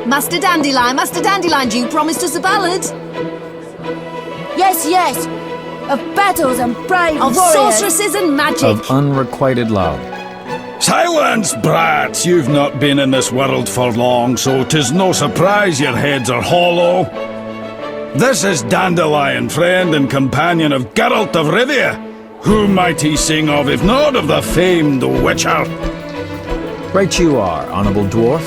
Master Dandelion, you promised us a ballad. Yes, yes. Of battles and brave Of warriors. sorceresses and magic. Of unrequited love. Silence, brats! You've not been in this world for long, so 'tis no surprise your heads are hollow. This is Dandelion, friend and companion of Geralt of Rivia. Who might he sing of, if not of the famed Witcher? Right you are, honorable dwarf.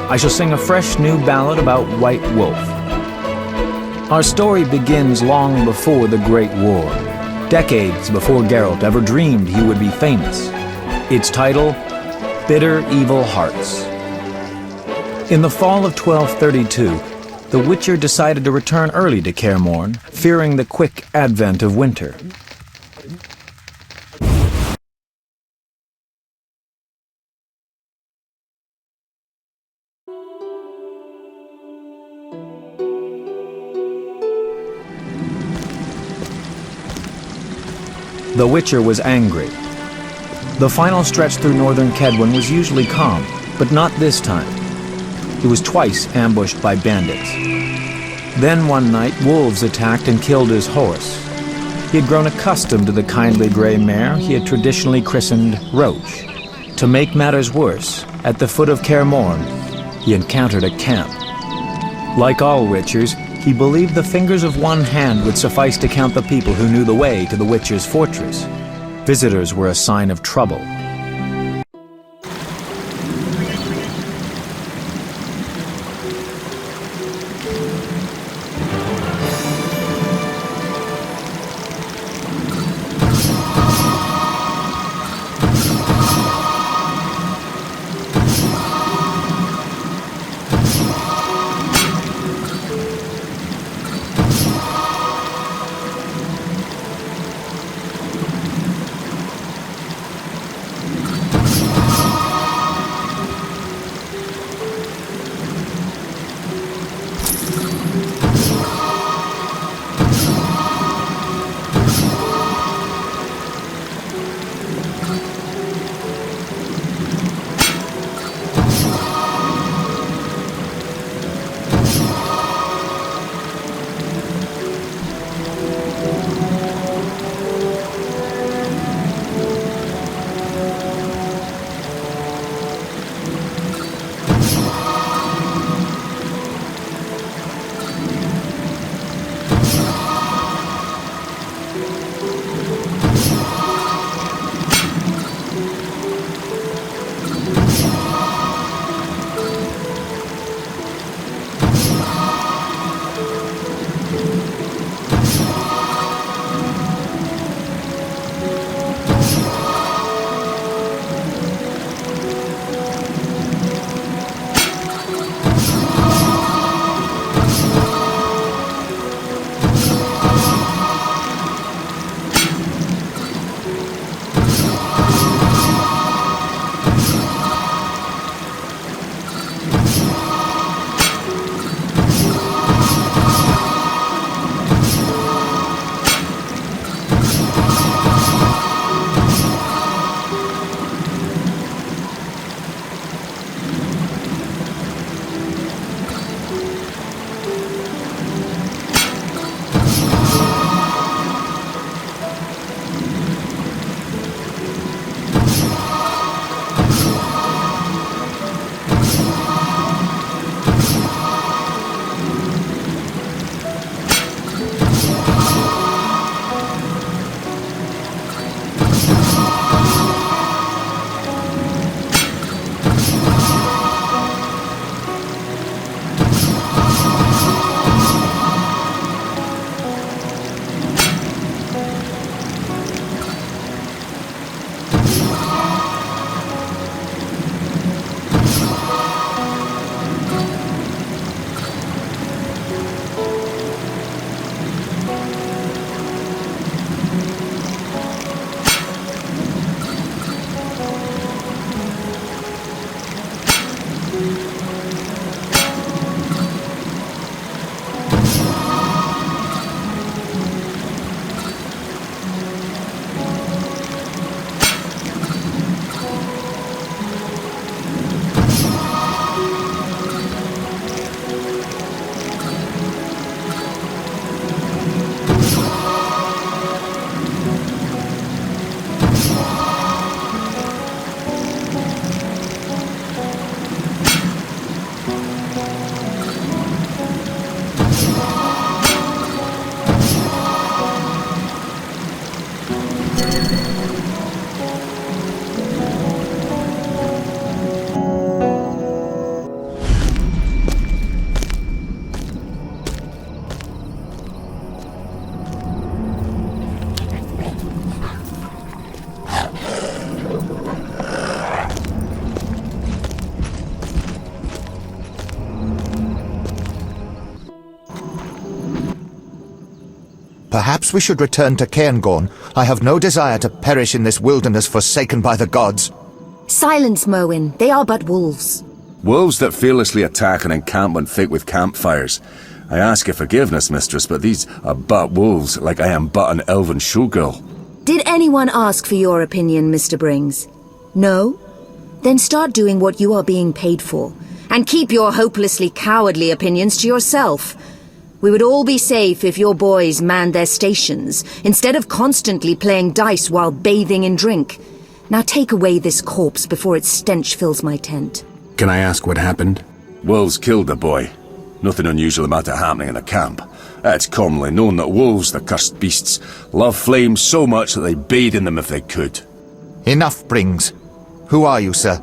I shall sing a fresh new ballad about White Wolf. Our story begins long before the Great War, decades before Geralt ever dreamed he would be famous. Its title, Bitter Evil Hearts. In the fall of 1232, the Witcher decided to return early to Kaer Morhen, fearing the quick advent of winter. The Witcher was angry. The final stretch through northern Kedwen was usually calm, but not this time. He was twice ambushed by bandits. Then one night, wolves attacked and killed his horse. He had grown accustomed to the kindly gray mare he had traditionally christened Roach. To make matters worse, at the foot of Kaer Morhen, he encountered a camp. Like all Witchers, he believed the fingers of one hand would suffice to count the people who knew the way to the Witcher's fortress. Visitors were a sign of trouble. Perhaps we should return to Cairngorm. I have no desire to perish in this wilderness forsaken by the gods. Silence, Merwin. They are but wolves. Wolves that fearlessly attack an encampment thick with campfires. I ask your forgiveness, mistress, but these are but wolves, like I am but an elven showgirl. Did anyone ask for your opinion, Mr. Brings? No? Then start doing what you are being paid for, and keep your hopelessly cowardly opinions to yourself. We would all be safe if your boys manned their stations, instead of constantly playing dice while bathing in drink. Now take away this corpse before its stench fills my tent. Can I ask what happened? Wolves killed the boy. Nothing unusual about it happening in the camp. It's commonly known that wolves, the cursed beasts, love flames so much that they bathe in them if they could. Enough, Brings. Who are you, sir?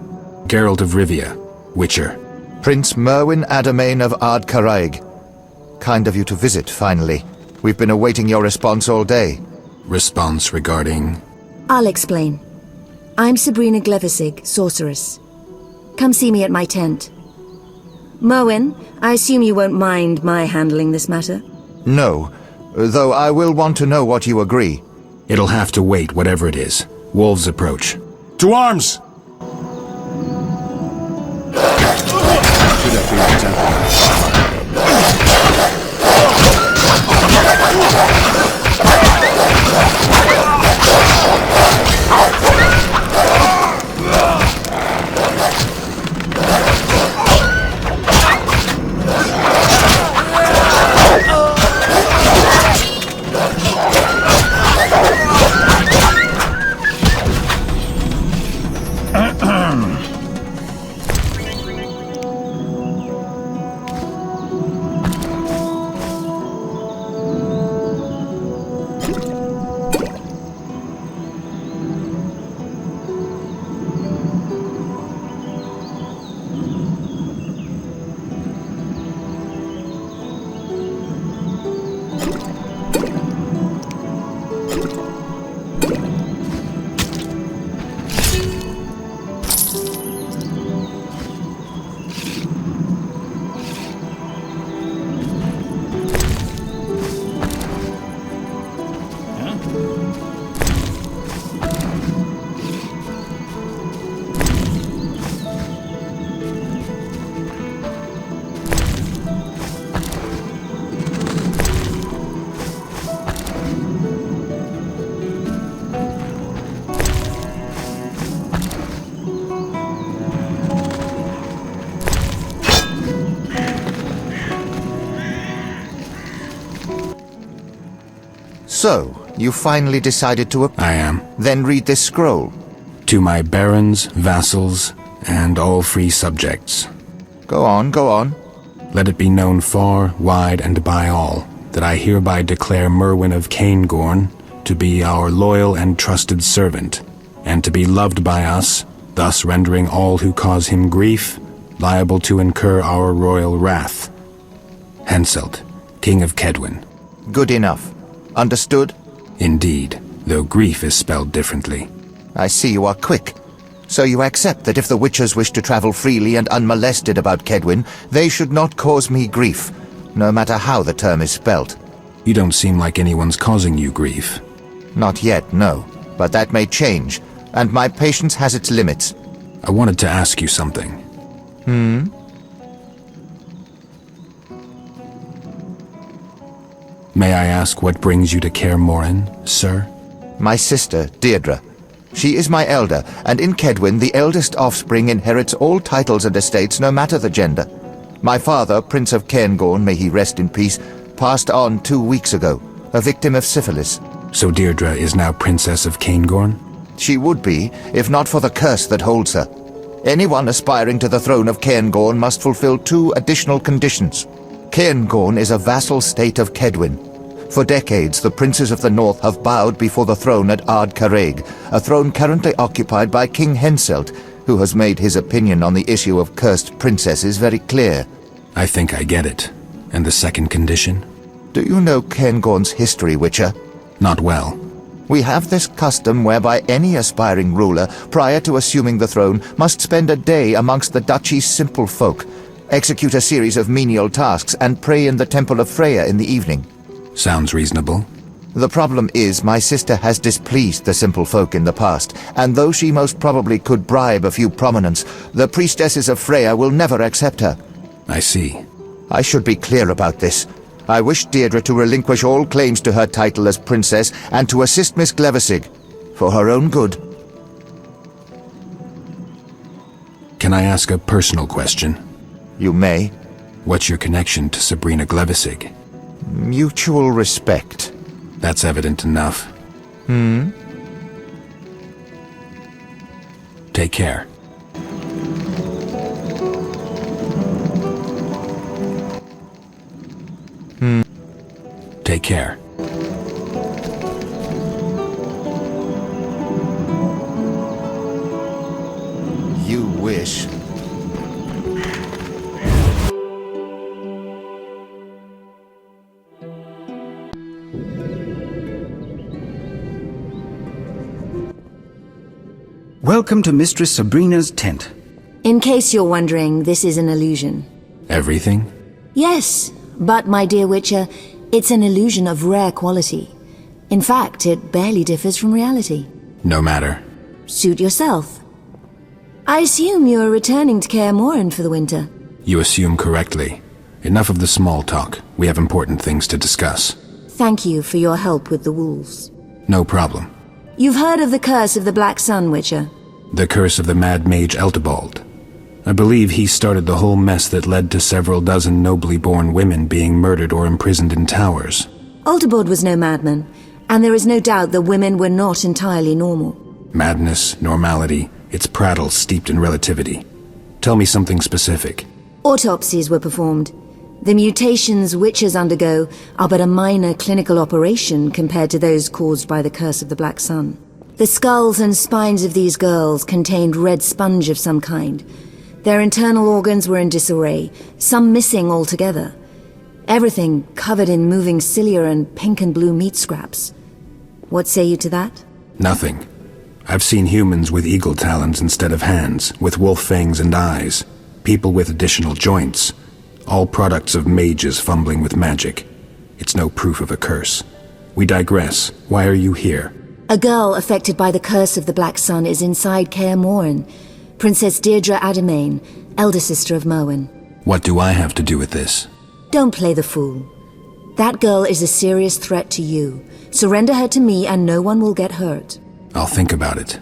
Geralt of Rivia, Witcher. Prince Merwin Adamain of Ard Caraig. Kind of you to visit, finally. We've been awaiting your response all day. Response regarding... I'll explain. I'm Sabrina Glevisig, sorceress. Come see me at my tent. Merwin, I assume you won't mind my handling this matter? No, though I will want to know what you agree. It'll have to wait, whatever it is. Wolves approach. To arms! So, you finally decided to... I am. Then read this scroll. To my barons, vassals, and all free subjects. Go on, go on. Let it be known far, wide, and by all, that I hereby declare Merwin of Cairngorm to be our loyal and trusted servant, and to be loved by us, thus rendering all who cause him grief liable to incur our royal wrath. Henselt, King of Kedwin. Good enough. Understood? Indeed, though grief is spelled differently. I see you are quick. So you accept that if the Witchers wish to travel freely and unmolested about Kedwin, they should not cause me grief, no matter how the term is spelt. You don't seem like anyone's causing you grief. Not yet, no. But that may change, and my patience has its limits. I wanted to ask you something. May I ask what brings you to Kaer Morhen, sir? My sister, Deirdre. She is my elder, and in Kedwin the eldest offspring inherits all titles and estates no matter the gender. My father, Prince of Cairngorm, may he rest in peace, passed on 2 weeks ago, a victim of syphilis. So Deirdre is now Princess of Cairngorm? She would be, if not for the curse that holds her. Anyone aspiring to the throne of Cairngorm must fulfill 2 additional conditions. Cairngorm is a vassal state of Kedwin. For decades, the princes of the north have bowed before the throne at Ard Caraig, a throne currently occupied by King Henselt, who has made his opinion on the issue of cursed princesses very clear. I think I get it. And the second condition? Do you know Cairngorm's history, Witcher? Not well. We have this custom whereby any aspiring ruler, prior to assuming the throne, must spend a day amongst the duchy's simple folk, execute a series of menial tasks, and pray in the Temple of Freya in the evening. Sounds reasonable. The problem is my sister has displeased the simple folk in the past, and though she most probably could bribe a few prominents, the priestesses of Freya will never accept her. I see. I should be clear about this. I wish Deirdre to relinquish all claims to her title as princess and to assist Miss Glevissig, for her own good. Can I ask a personal question? You may. What's your connection to Sabrina Glevissig? Mutual respect. That's evident enough. Take care. Take care. You wish. Welcome to Mistress Sabrina's tent. In case you're wondering, this is an illusion. Everything? Yes, but my dear Witcher, it's an illusion of rare quality. In fact, it barely differs from reality. No matter. Suit yourself. I assume you're returning to Kaer Morhen for the winter. You assume correctly. Enough of the small talk. We have important things to discuss. Thank you for your help with the wolves. No problem. You've heard of the curse of the Black Sun, Witcher? The curse of the mad mage Eltebald. I believe he started the whole mess that led to several dozen nobly born women being murdered or imprisoned in towers. Eltebald was no madman, and there is no doubt that women were not entirely normal. Madness, normality, it's prattle steeped in relativity. Tell me something specific. Autopsies were performed. The mutations witches undergo are but a minor clinical operation compared to those caused by the curse of the Black Sun. The skulls and spines of these girls contained red sponge of some kind. Their internal organs were in disarray, some missing altogether. Everything covered in moving cilia and pink and blue meat scraps. What say you to that? Nothing. I've seen humans with eagle talons instead of hands, with wolf fangs and eyes, people with additional joints, all products of mages fumbling with magic. It's no proof of a curse. We digress. Why are you here? A girl affected by the curse of the Black Sun is inside Kaer Morhen, Princess Deirdre Ademain, elder sister of Merwin. What do I have to do with this? Don't play the fool. That girl is a serious threat to you. Surrender her to me and no one will get hurt. I'll think about it.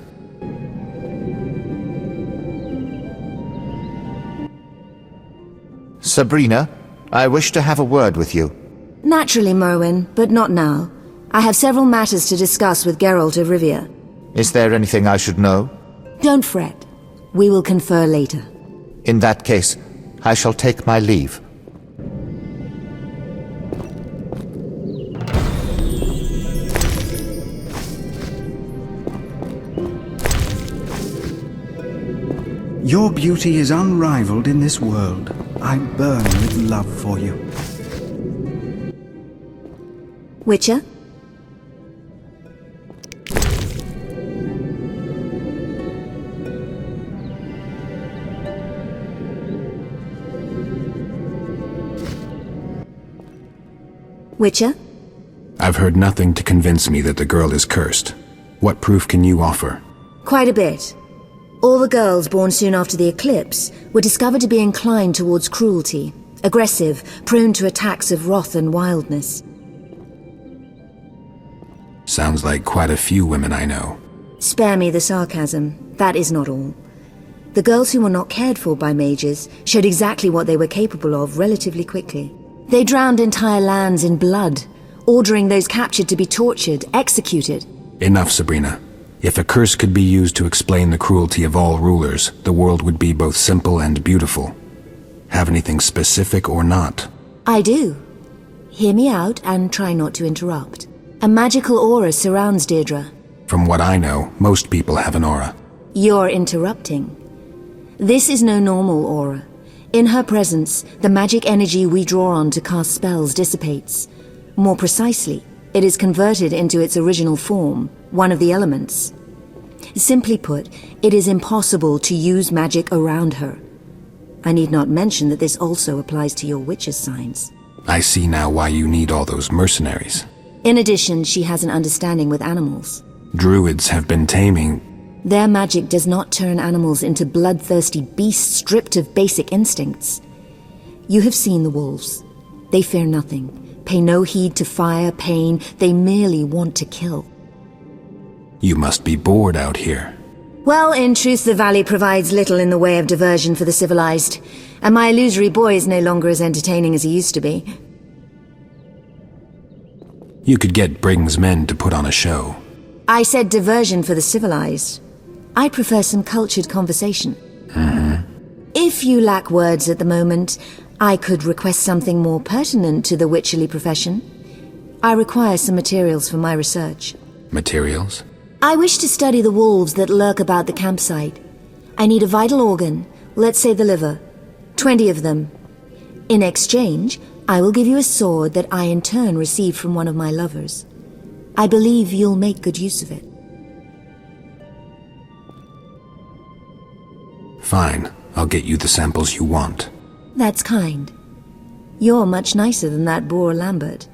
Sabrina, I wish to have a word with you. Naturally, Merwin, but not now. I have several matters to discuss with Geralt of Rivia. Is there anything I should know? Don't fret. We will confer later. In that case, I shall take my leave. Your beauty is unrivaled in this world. I burn with love for you. Witcher? Witcher? I've heard nothing to convince me that the girl is cursed. What proof can you offer? Quite a bit. All the girls born soon after the eclipse were discovered to be inclined towards cruelty, aggressive, prone to attacks of wrath and wildness. Sounds like quite a few women I know. Spare me the sarcasm. That is not all. The girls who were not cared for by mages showed exactly what they were capable of relatively quickly. They drowned entire lands in blood, ordering those captured to be tortured, executed. Enough, Sabrina. If a curse could be used to explain the cruelty of all rulers, the world would be both simple and beautiful. Have anything specific or not? I do. Hear me out and try not to interrupt. A magical aura surrounds Deirdre. From what I know, most people have an aura. You're interrupting. This is no normal aura. In her presence, the magic energy we draw on to cast spells dissipates. More precisely, it is converted into its original form, one of the elements. Simply put, it is impossible to use magic around her. I need not mention that this also applies to your witch's signs. I see now why you need all those mercenaries. In addition, she has an understanding with animals. Druids have been taming... Their magic does not turn animals into bloodthirsty beasts stripped of basic instincts. You have seen the wolves. They fear nothing, pay no heed to fire, pain, they merely want to kill. You must be bored out here. Well, in truth, the valley provides little in the way of diversion for the civilized, and my illusory boy is no longer as entertaining as he used to be. You could get Briggs' men to put on a show. I said diversion for the civilized. I prefer some cultured conversation. If you lack words at the moment, I could request something more pertinent to the witcherly profession. I require some materials for my research. Materials? I wish to study the wolves that lurk about the campsite. I need a vital organ, let's say the liver. 20 of them. In exchange, I will give you a sword that I in turn received from one of my lovers. I believe you'll make good use of it. Fine. I'll get you the samples you want. That's kind. You're much nicer than that boor Lambert.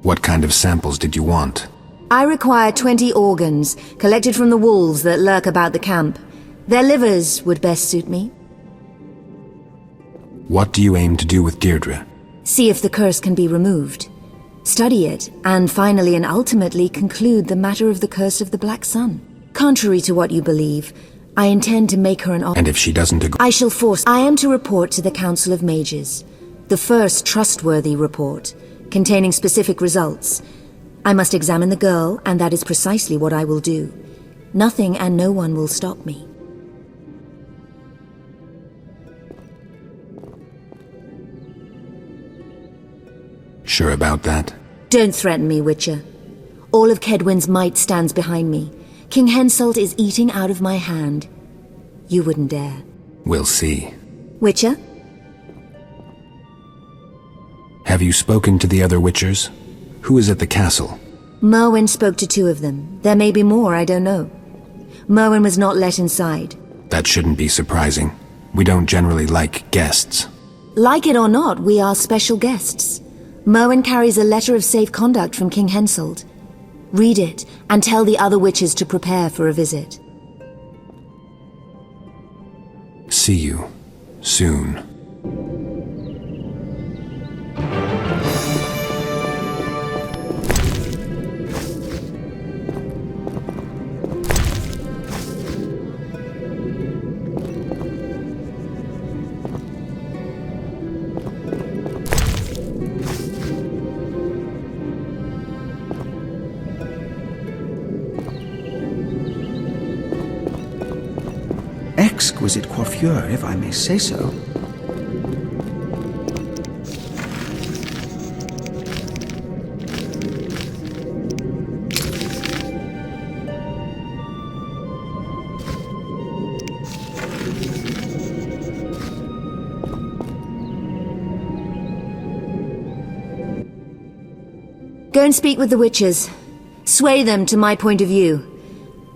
What kind of samples did you want? I require 20 organs, collected from the wolves that lurk about the camp. Their livers would best suit me. What do you aim to do with Deirdre? See if the curse can be removed. Study it, and finally and ultimately conclude the matter of the curse of the Black Sun. Contrary to what you believe, I intend to make her an offer. And if she doesn't agree? I shall force... I am to report to the Council of Mages. The first trustworthy report, containing specific results. I must examine the girl, and that is precisely what I will do. Nothing and no one will stop me. Sure about that? Don't threaten me, Witcher. All of Kedwin's might stands behind me. King Henselt is eating out of my hand. You wouldn't dare. We'll see. Witcher? Have you spoken to the other Witchers? Who is at the castle? Merwin spoke to 2 of them. There may be more, I don't know. Merwin was not let inside. That shouldn't be surprising. We don't generally like guests. Like it or not, we are special guests. Merwin carries a letter of safe conduct from King Henselt. Read it, and tell the other witches to prepare for a visit. See you soon. Exquisite coiffure, if I may say so. Go and speak with the witches. Sway them to my point of view.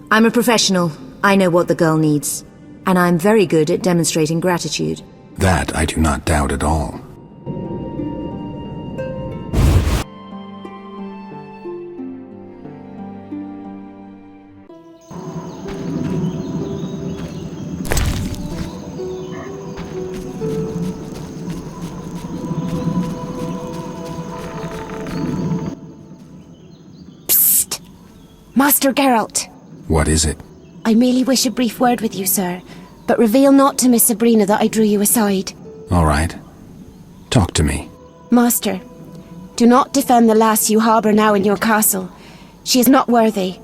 I'm a professional. I know what the girl needs. And I'm very good at demonstrating gratitude. That I do not doubt at all. Psst! Master Geralt. What is it? I merely wish a brief word with you, sir, but reveal not to Miss Sabrina that I drew you aside. All right. Talk to me. Master, do not defend the lass you harbour now in your castle. She is not worthy.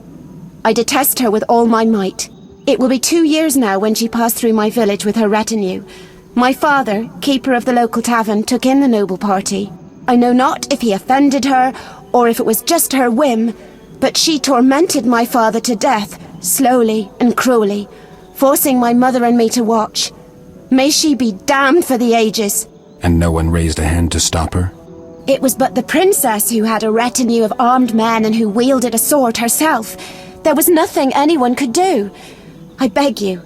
I detest her with all my might. It will be 2 years now when she passed through my village with her retinue. My father, keeper of the local tavern, took in the noble party. I know not if he offended her, or if it was just her whim, but she tormented my father to death, slowly and cruelly, forcing my mother and me to watch. May she be damned for the ages. And no one raised a hand to stop her? It was but the princess who had a retinue of armed men and who wielded a sword herself. There was nothing anyone could do. I beg you,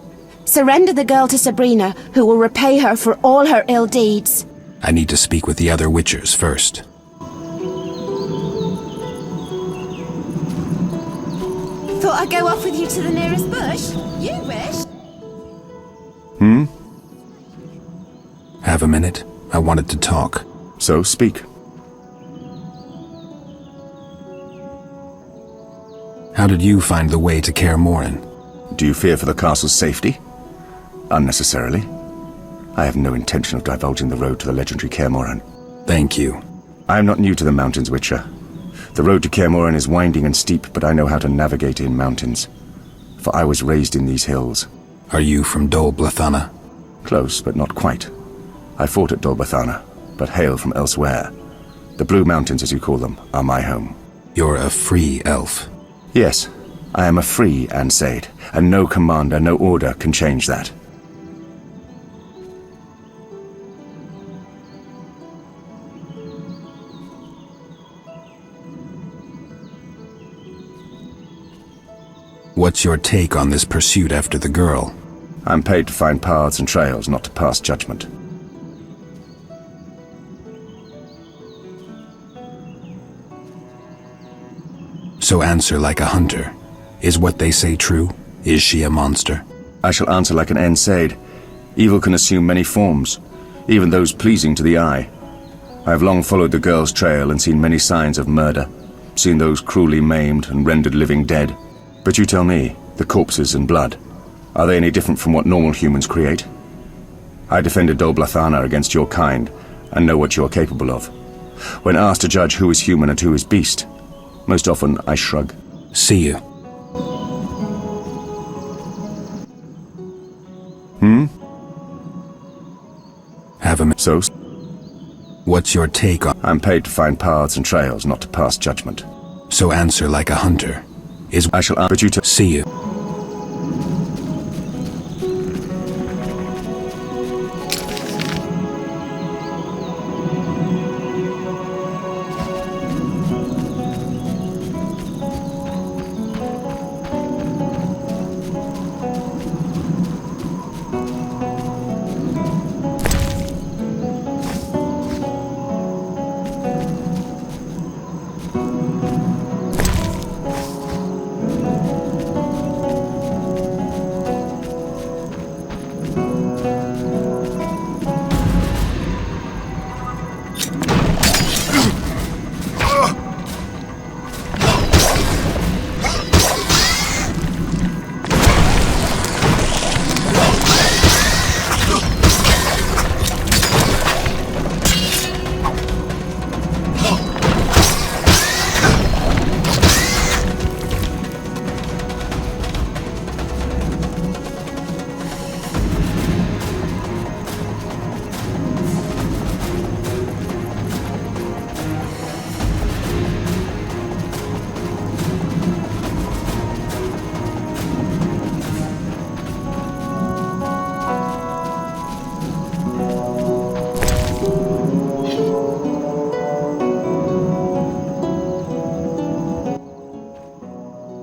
surrender the girl to Sabrina, who will repay her for all her ill deeds. I need to speak with the other Witchers first. thought I'd go off with you to the nearest bush. You wish. Have a minute? I wanted to talk. So speak. How did you find the way to Kaer Morhen? Do you fear for the castle's safety? Unnecessarily. I have no intention of divulging the road to the legendary Kaer Morhen. Thank you. I am not new to the mountains, Witcher. The road to Kaer Morhen is winding and steep, but I know how to navigate in mountains. For I was raised in these hills. Are you from Dol Blathanna? Close, but not quite. I fought at Dol Blathanna, but hail from elsewhere. The Blue Mountains, as you call them, are my home. You're a free elf. Yes, I am a free Ansaid, and no commander, no order can change that. What's your take on this pursuit after the girl? I'm paid to find paths and trails, not to pass judgment. So answer like a hunter. Is what they say true? Is she a monster? I shall answer like an Ansaid. Evil can assume many forms, even those pleasing to the eye. I have long followed the girl's trail and seen many signs of murder, seen those cruelly maimed and rendered living dead. But you tell me, the corpses and blood, are they any different from what normal humans create? I defended Dol Blathanna against your kind, and know what you are capable of. When asked to judge who is human and who is beast, most often I shrug. See you. Have a So? What's your take on... I'm paid to find paths and trails, not to pass judgment. So answer like a hunter. Is... I shall but you to... See you.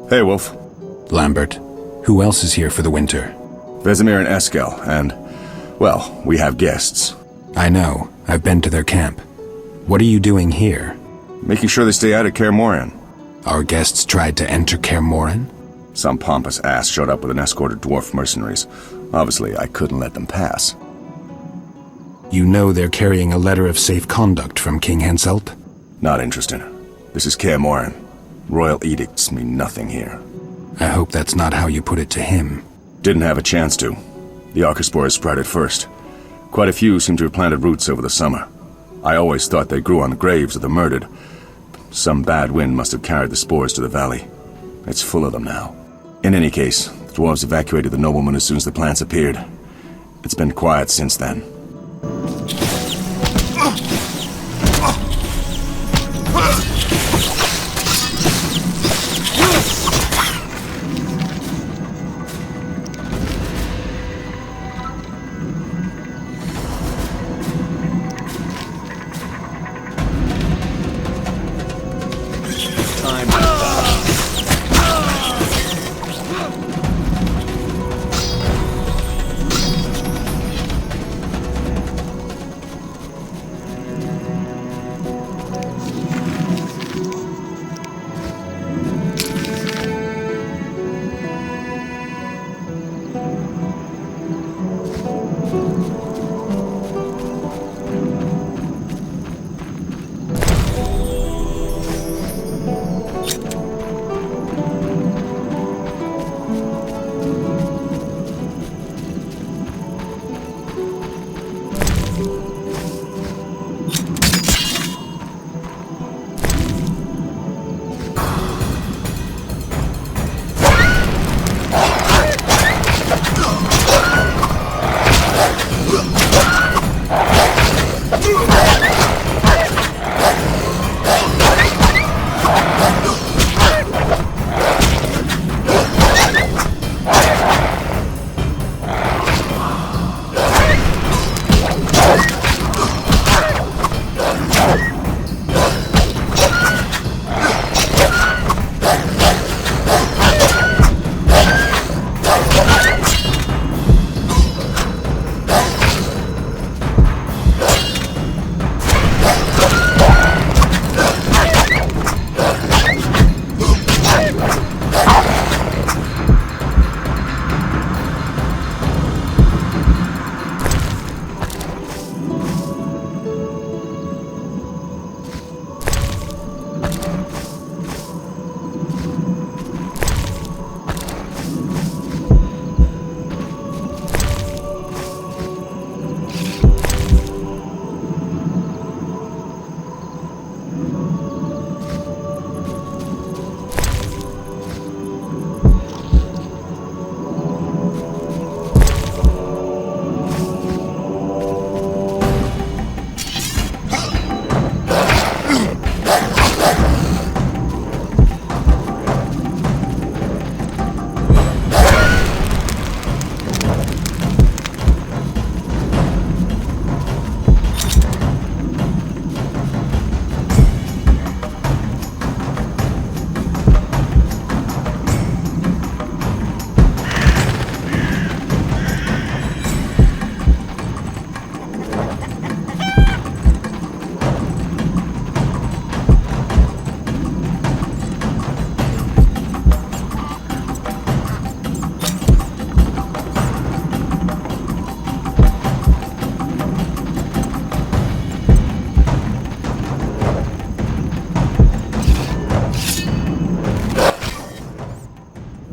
Hey, Wolf. Lambert, who else is here for the winter? Vesemir and Eskel, and, well, we have guests. I know. I've been to their camp. What are you doing here? Making sure they stay out of Kaer Morhen. Our guests tried to enter Kaer Morhen? Some pompous ass showed up with an escort of dwarf mercenaries. Obviously, I couldn't let them pass. You know they're carrying a letter of safe conduct from King Henselt? Not interested. This is Kaer Morhen. Royal edicts mean nothing here. I hope that's not how you put it to him. Didn't have a chance to. The Archospores sprouted first. Quite a few seem to have planted roots over the summer. I always thought they grew on the graves of the murdered. Some bad wind must have carried the spores to the valley. It's full of them now. In any case, the dwarves evacuated the noblemen as soon as the plants appeared. It's been quiet since then.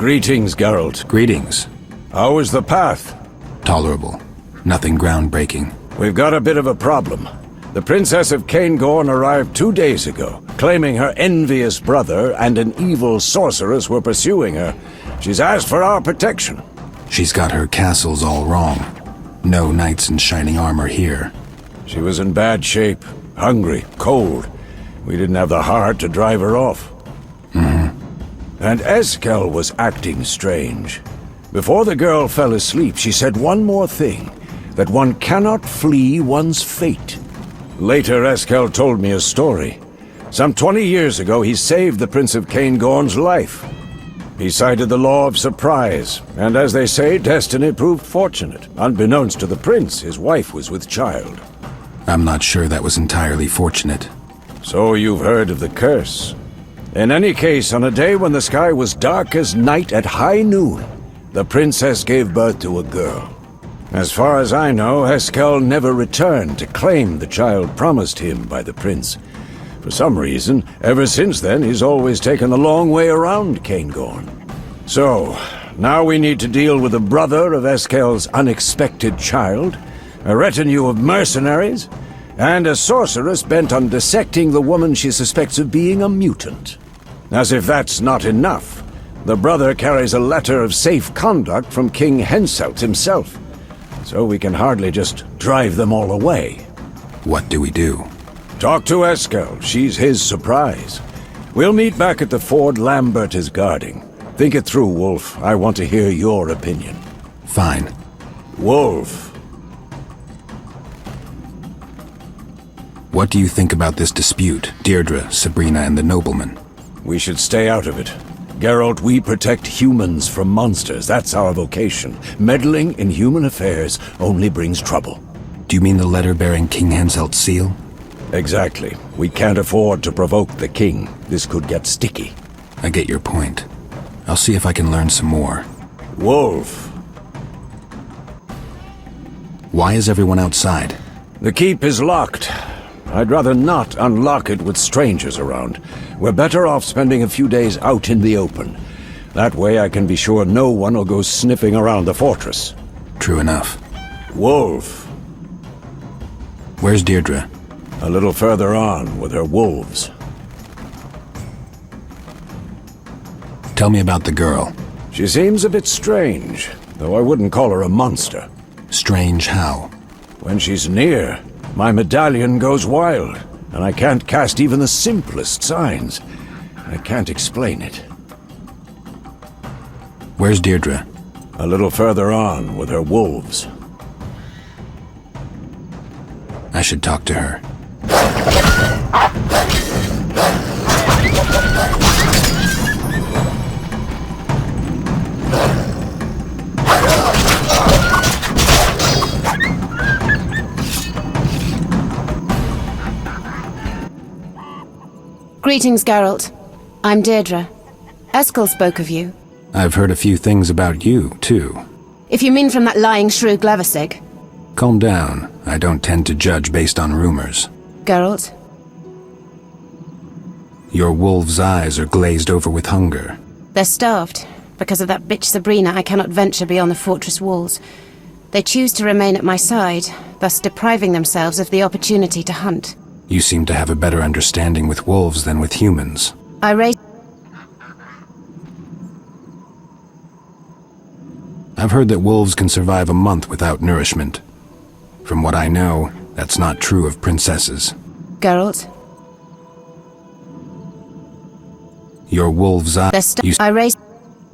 Greetings, Geralt. Greetings. How is the path? Tolerable. Nothing groundbreaking. We've got a bit of a problem. The Princess of Cairngorm arrived 2 days ago, claiming her envious brother and an evil sorceress were pursuing her. She's asked for our protection. She's got her castles all wrong. No knights in shining armor here. She was in bad shape, hungry, cold. We didn't have the heart to drive her off. And Eskel was acting strange. Before the girl fell asleep, she said one more thing, that one cannot flee one's fate. Later, Eskel told me a story. Some 20 years ago, he saved the Prince of Cairngorm's life. He cited the law of surprise, and as they say, destiny proved fortunate. Unbeknownst to the prince, his wife was with child. I'm not sure that was entirely fortunate. So you've heard of the curse. In any case, on a day when the sky was dark as night at high noon, the princess gave birth to a girl. As far as I know, Eskel never returned to claim the child promised him by the prince. For some reason, ever since then, he's always taken the long way around Cairngorm. So, now we need to deal with the brother of Eskel's unexpected child, a retinue of mercenaries, and a sorceress bent on dissecting the woman she suspects of being a mutant. As if that's not enough, the brother carries a letter of safe conduct from King Henselt himself. So we can hardly just drive them all away. What do we do? Talk to Eskel. She's his surprise. We'll meet back at the ford Lambert is guarding. Think it through, Wolf. I want to hear your opinion. Fine. Wolf. What do you think about this dispute, Deirdre, Sabrina, and the nobleman? We should stay out of it. Geralt, we protect humans from monsters. That's our vocation. Meddling in human affairs only brings trouble. Do you mean the letter bearing King Henselt's seal? Exactly. We can't afford to provoke the king. This could get sticky. I get your point. I'll see if I can learn some more. Wolf. Why is everyone outside? The keep is locked. I'd rather not unlock it with strangers around. We're better off spending a few days out in the open. That way I can be sure no one will go sniffing around the fortress. True enough. Wolf. Where's Deirdre? A little further on, with her wolves. Tell me about the girl. She seems a bit strange, though I wouldn't call her a monster. Strange how? When she's near, my medallion goes wild, and I can't cast even the simplest signs. I can't explain it. Where's Deirdre? A little further on, with her wolves. I should talk to her. Greetings, Geralt. I'm Deirdre. Eskel spoke of you. I've heard a few things about you, too. If you mean from that lying shrew Glevisig. Calm down. I don't tend to judge based on rumors. Geralt? Your wolves' eyes are glazed over with hunger. They're starved. Because of that bitch Sabrina, I cannot venture beyond the fortress walls. They choose to remain at my side, thus depriving themselves of the opportunity to hunt. You seem to have a better understanding with wolves than with humans. I've heard that wolves can survive a month without nourishment. From what I know, that's not true of princesses. Geralt? Your wolves' eyes...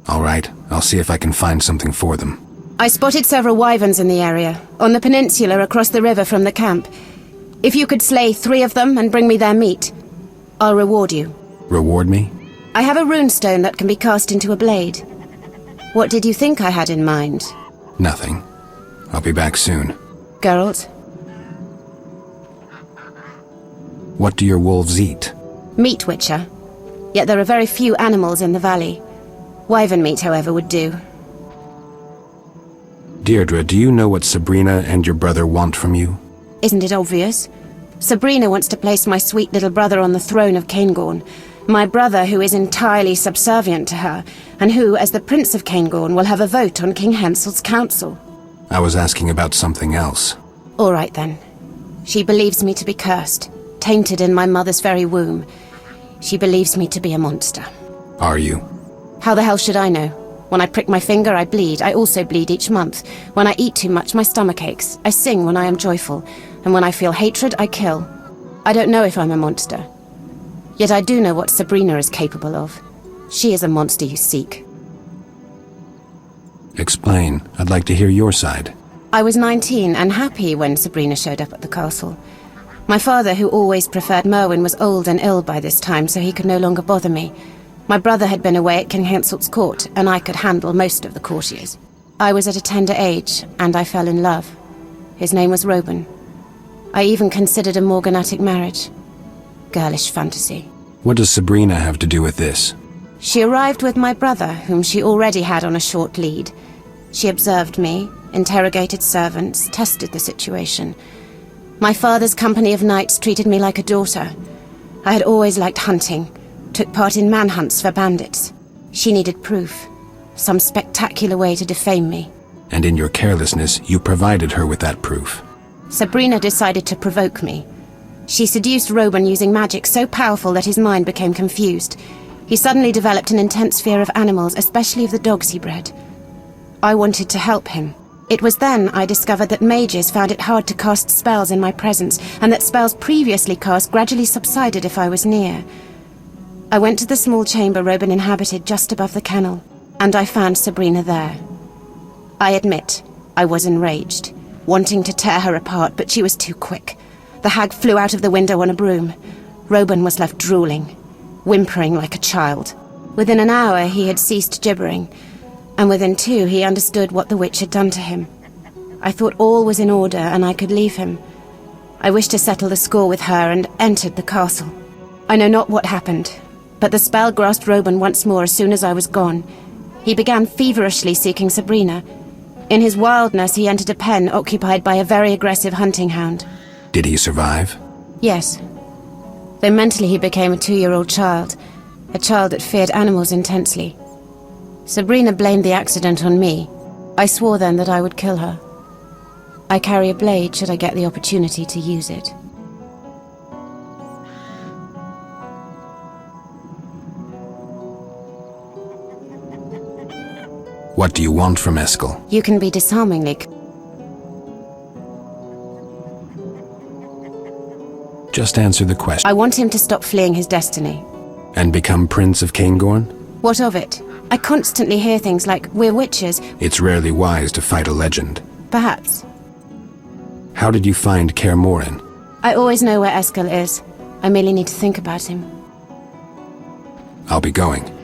All right, I'll see if I can find something for them. I spotted several wyverns in the area, on the peninsula across the river from the camp. If you could slay 3 of them and bring me their meat, I'll reward you. Reward me? I have a runestone that can be cast into a blade. What did you think I had in mind? Nothing. I'll be back soon. Geralt? What do your wolves eat? Meat, Witcher. Yet there are very few animals in the valley. Wyvern meat, however, would do. Deirdre, do you know what Sabrina and your brother want from you? Isn't it obvious? Sabrina wants to place my sweet little brother on the throne of Cairngorm. My brother, who is entirely subservient to her, and who, as the Prince of Cairngorm, will have a vote on King Henselt's council. I was asking about something else. All right, then. She believes me to be cursed, tainted in my mother's very womb. She believes me to be a monster. Are you? How the hell should I know? When I prick my finger, I bleed. I also bleed each month. When I eat too much, my stomach aches. I sing when I am joyful. And when I feel hatred, I kill. I don't know if I'm a monster. Yet I do know what Sabrina is capable of. She is a monster you seek. Explain. I'd like to hear your side. I was 19 and happy when Sabrina showed up at the castle. My father, who always preferred Merwin, was old and ill by this time, so he could no longer bother me. My brother had been away at King Henselt's court, and I could handle most of the courtiers. I was at a tender age, and I fell in love. His name was Roban. I even considered a morganatic marriage. Girlish fantasy. What does Sabrina have to do with this? She arrived with my brother, whom she already had on a short lead. She observed me, interrogated servants, tested the situation. My father's company of knights treated me like a daughter. I had always liked hunting, took part in manhunts for bandits. She needed proof, some spectacular way to defame me. And in your carelessness, you provided her with that proof. Sabrina decided to provoke me. She seduced Roban using magic so powerful that his mind became confused. He suddenly developed an intense fear of animals, especially of the dogs he bred. I wanted to help him. It was then I discovered that mages found it hard to cast spells in my presence, and that spells previously cast gradually subsided if I was near. I went to the small chamber Roban inhabited just above the kennel, and I found Sabrina there. I admit, I was enraged, wanting to tear her apart, but she was too quick. The hag flew out of the window on a broom. Roban was left drooling, whimpering like a child. Within an hour he had ceased gibbering, and within 2 he understood what the witch had done to him. I thought all was in order and I could leave him. I wished to settle the score with her and entered the castle. I know not what happened, but the spell grasped Roban once more as soon as I was gone. He began feverishly seeking Sabrina. In his wildness he entered a pen occupied by a very aggressive hunting hound. Did he survive? Yes. Though mentally he became a 2-year-old child, a child that feared animals intensely. Sabrina blamed the accident on me. I swore then that I would kill her. I carry a blade should I get the opportunity to use it. What do you want from Eskel? You can be disarmingly... Just answer the question. I want him to stop fleeing his destiny. And become Prince of Cairngorm? What of it? I constantly hear things like, we're witches. It's rarely wise to fight a legend. Perhaps. How did you find Kaer Morhen? I always know where Eskel is. I merely need to think about him. I'll be going.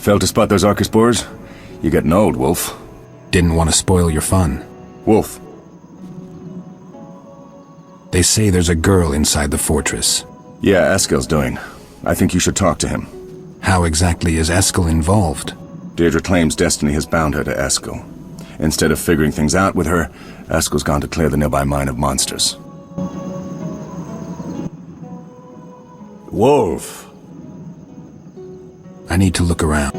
Failed to spot those Archospores? You're getting old, Wolf. Didn't want to spoil your fun. Wolf. They say there's a girl inside the fortress. Yeah, Eskil's doing. I think you should talk to him. How exactly is Eskil involved? Deirdre claims destiny has bound her to Eskil. Instead of figuring things out with her, Eskil's gone to clear the nearby mine of monsters. Wolf. I need to look around.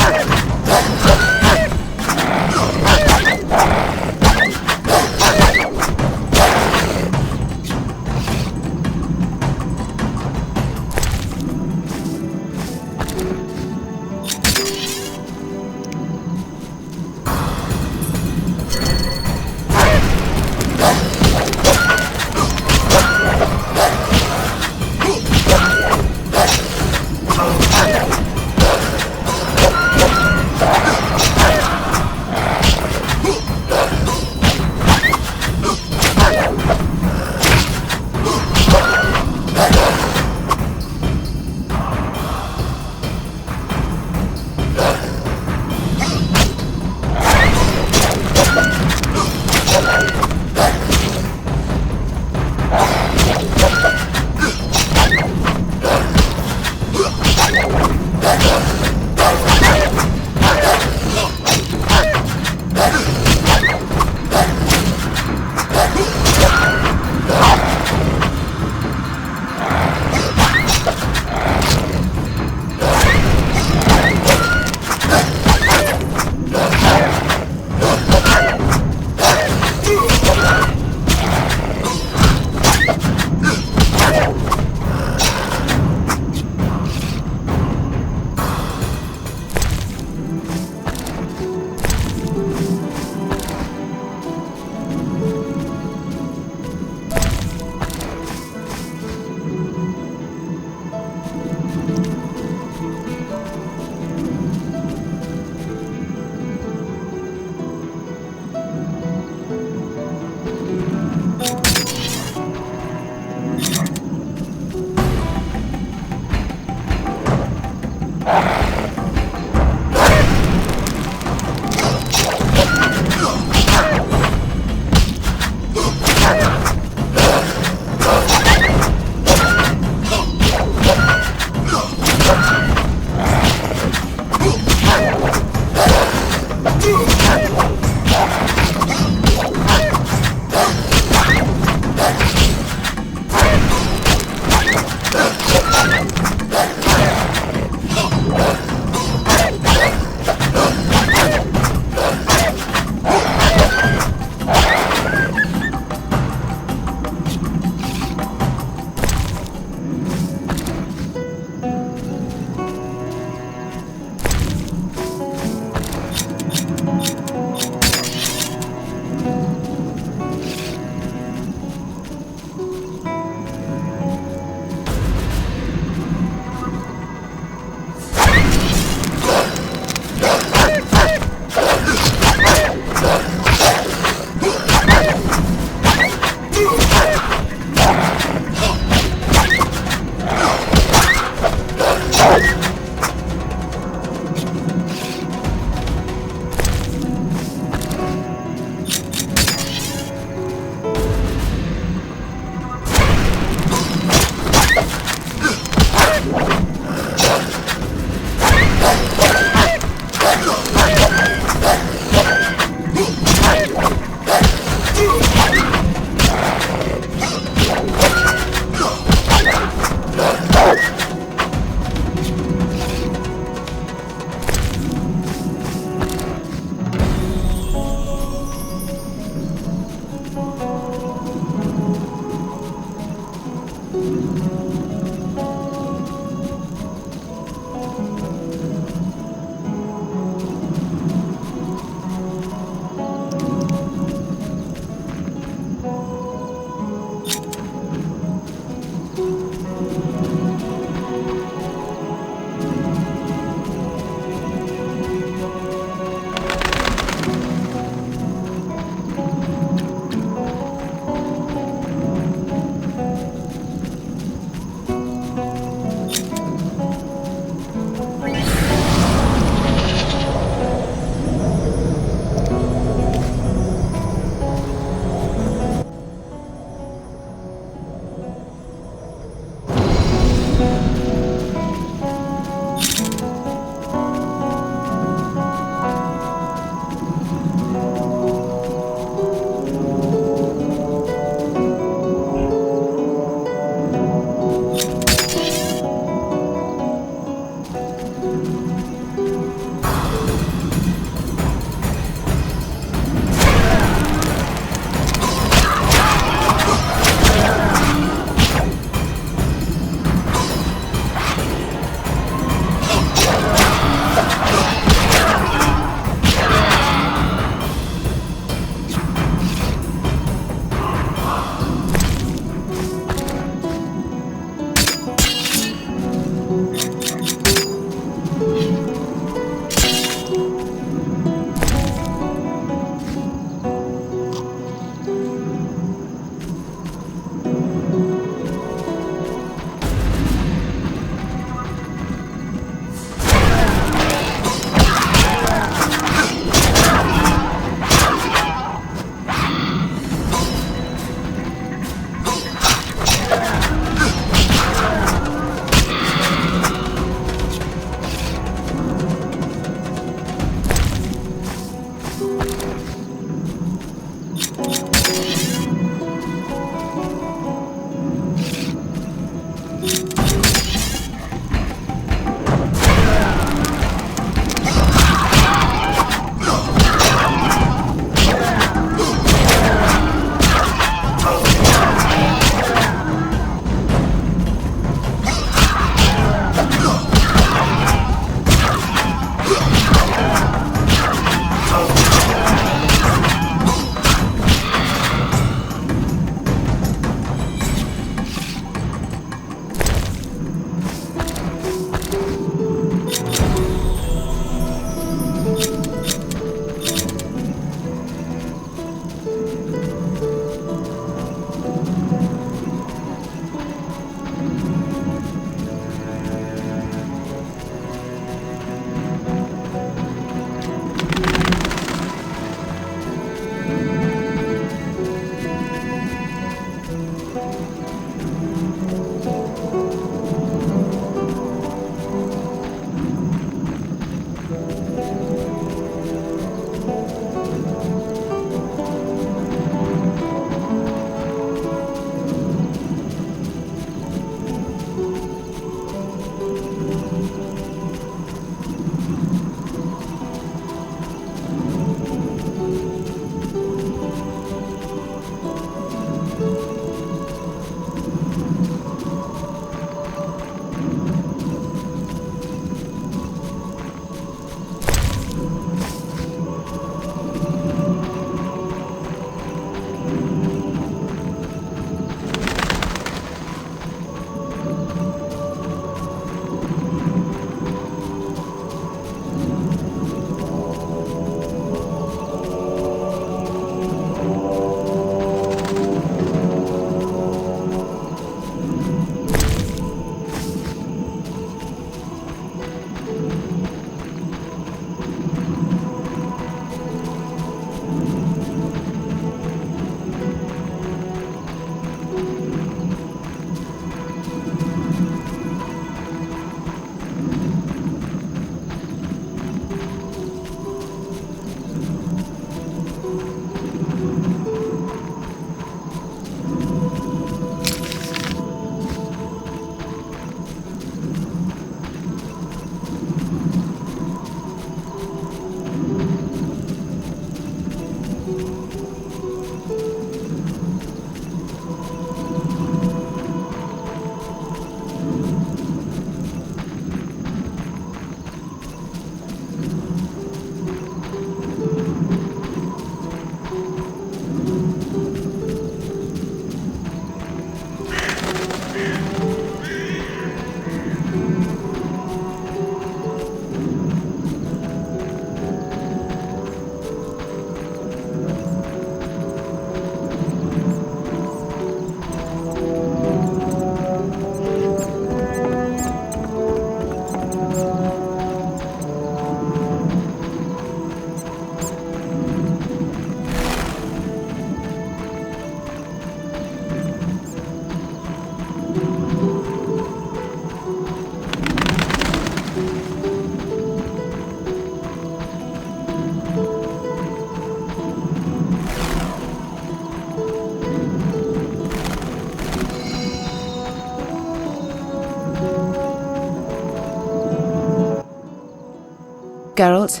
Geralt?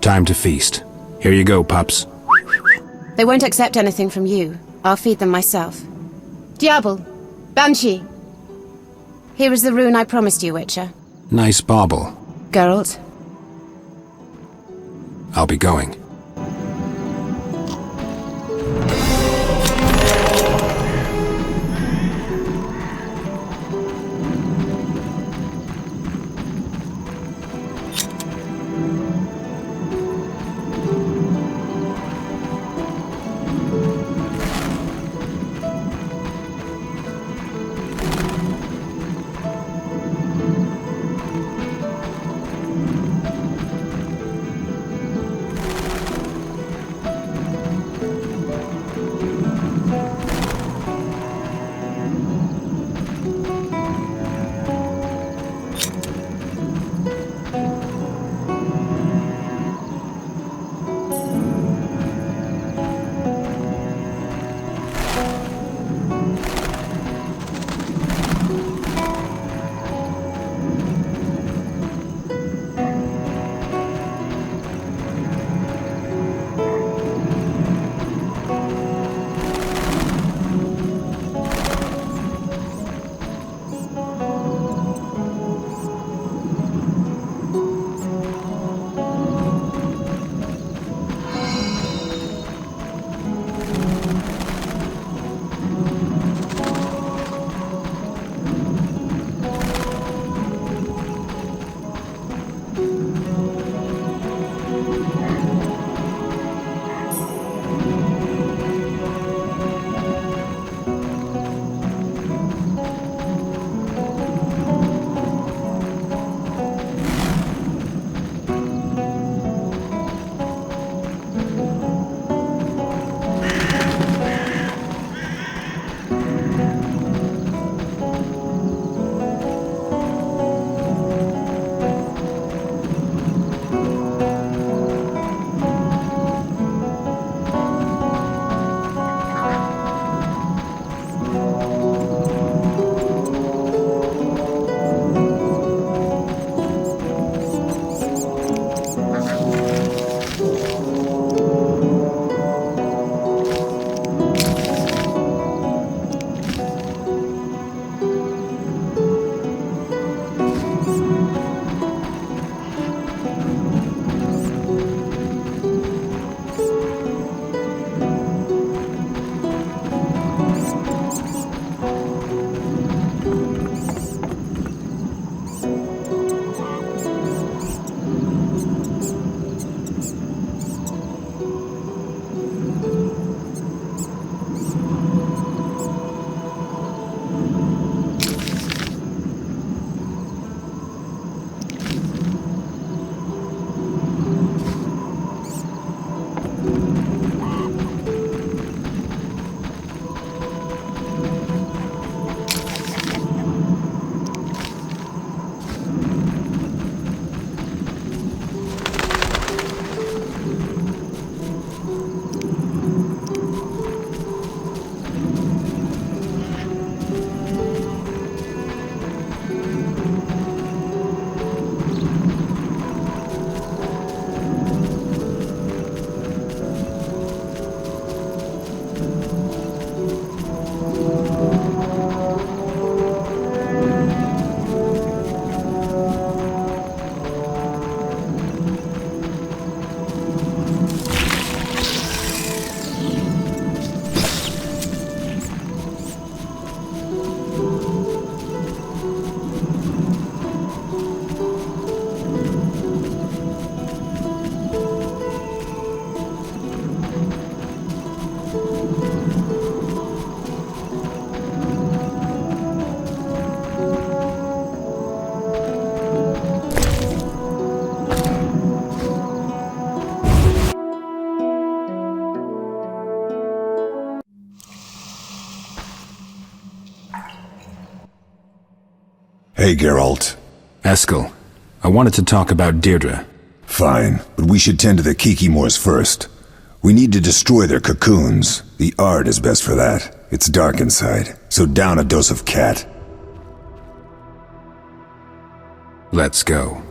Time to feast. Here you go, pups. They won't accept anything from you. I'll feed them myself. Diablo! Banshee! Here is the rune I promised you, Witcher. Nice bauble. Geralt? I'll be going. Hey, Geralt. Eskel, I wanted to talk about Deirdre. Fine, but we should tend to the Kikimors first. We need to destroy their cocoons. The art is best for that. It's dark inside, so down a dose of cat. Let's go.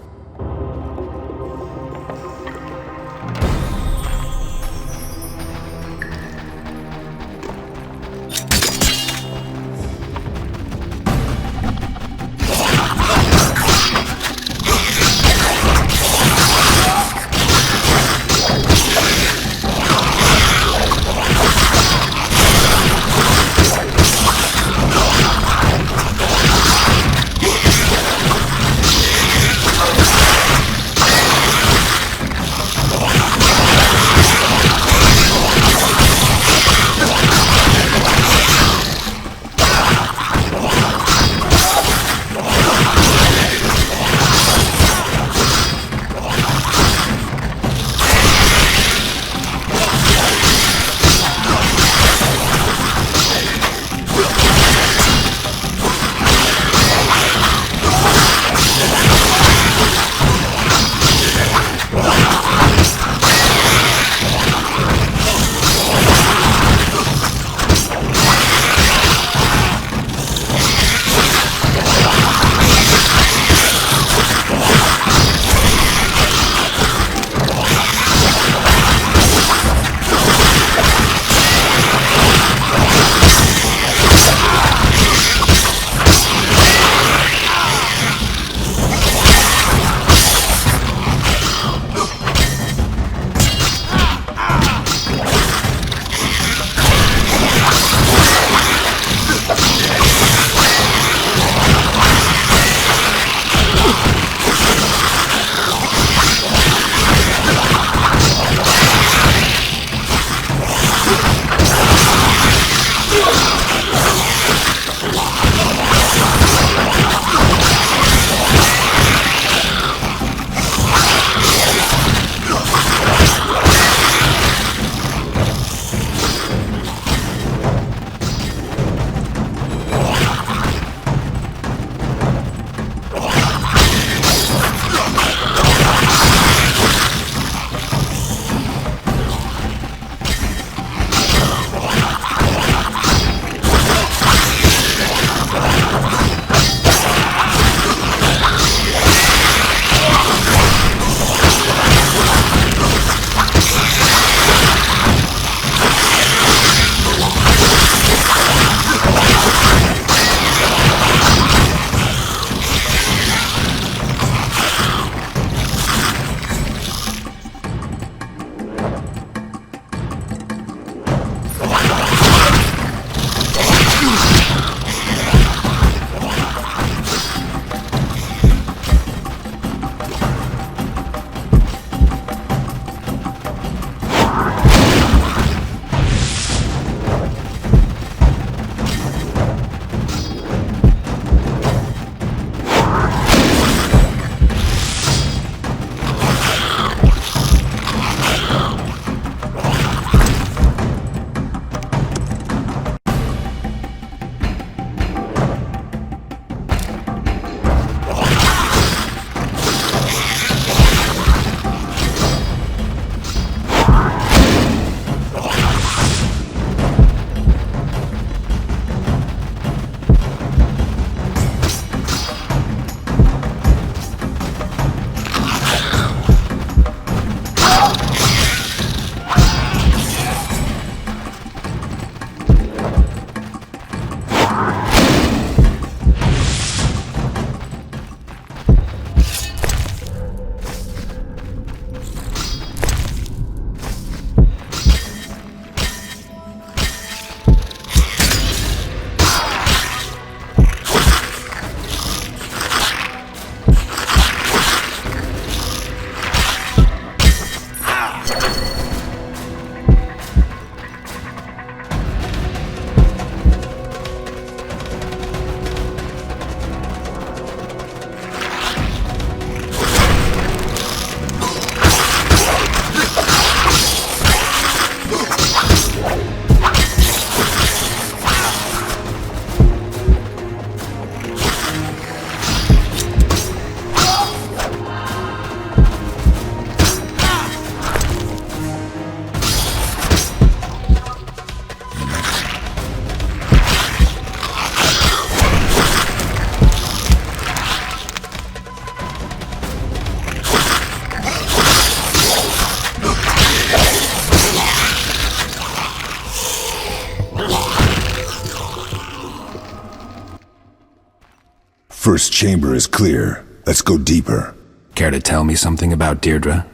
first chamber is clear. Let's go deeper. Care to tell me something about Deirdre?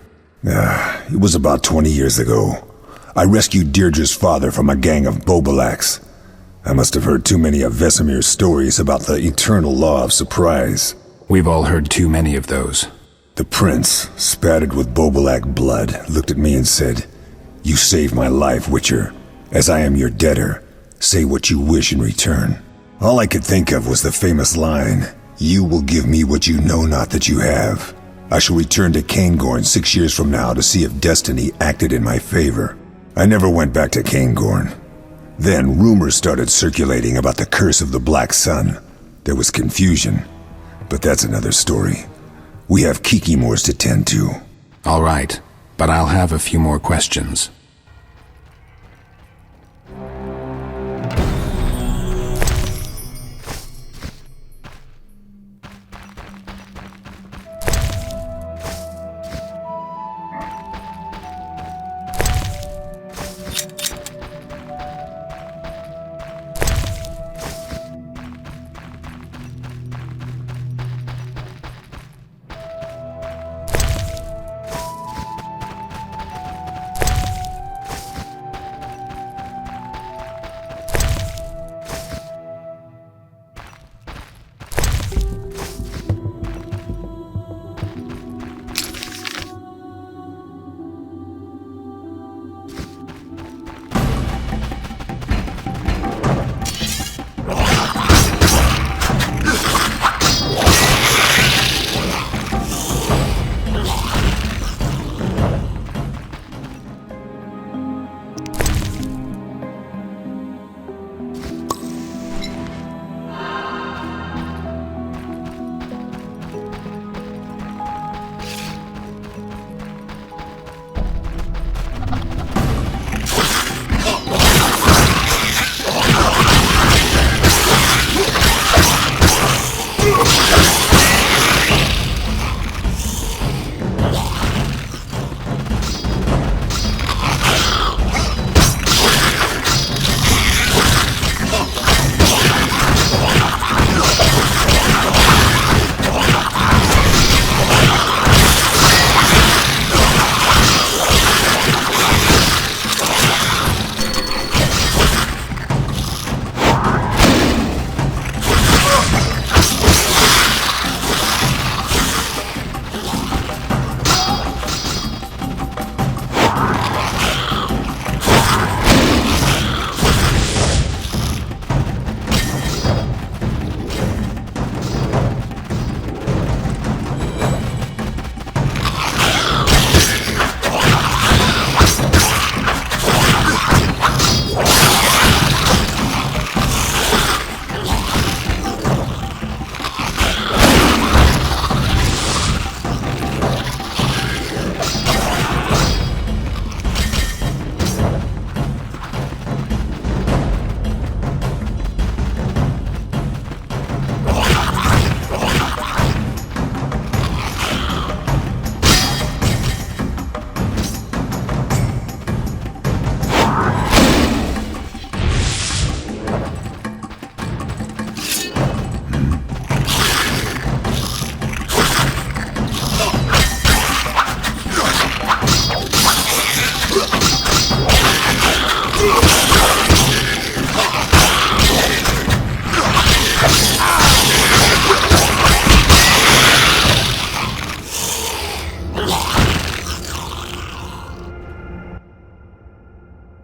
It was about 20 years ago. I rescued Deirdre's father from a gang of Bobalaks. I must have heard too many of Vesemir's stories about the eternal law of surprise. We've all heard too many of those. The prince, spattered with Bobalak blood, looked at me and said, "You saved my life, Witcher. As I am your debtor, say what you wish in return." All I could think of was the famous line, "You will give me what you know not that you have." I shall return to Caingorn 6 years from now to see if destiny acted in my favor. I never went back to Caingorn. Then rumors started circulating about the curse of the Black Sun. There was confusion, but that's another story. We have Kikimors to tend to. All right, but I'll have a few more questions.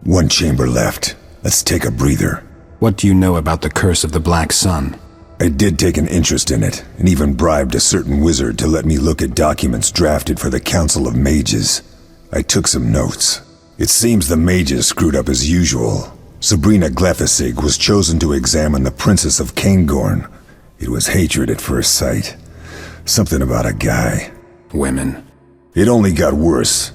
One chamber left. Let's take a breather. What do you know about the curse of the Black Sun? I did take an interest in it, and even bribed a certain wizard to let me look at documents drafted for the Council of Mages. I took some notes. It seems the mages screwed up as usual. Sabrina Glefisig was chosen to examine the Princess of Caingorn. It was hatred at first sight. Something about a guy. Women. It only got worse.